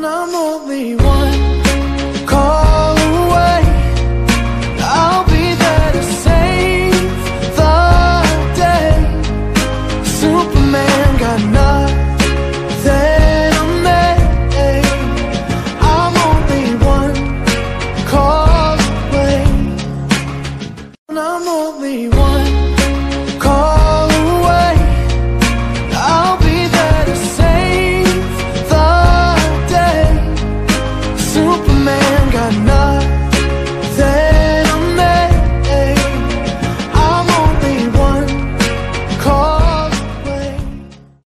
I'm only one call away. I'll be there to save the day. Superman got nothing on me. I'm only one call away. I'm only one call away. I'll be there to save the day. Superman got nothing.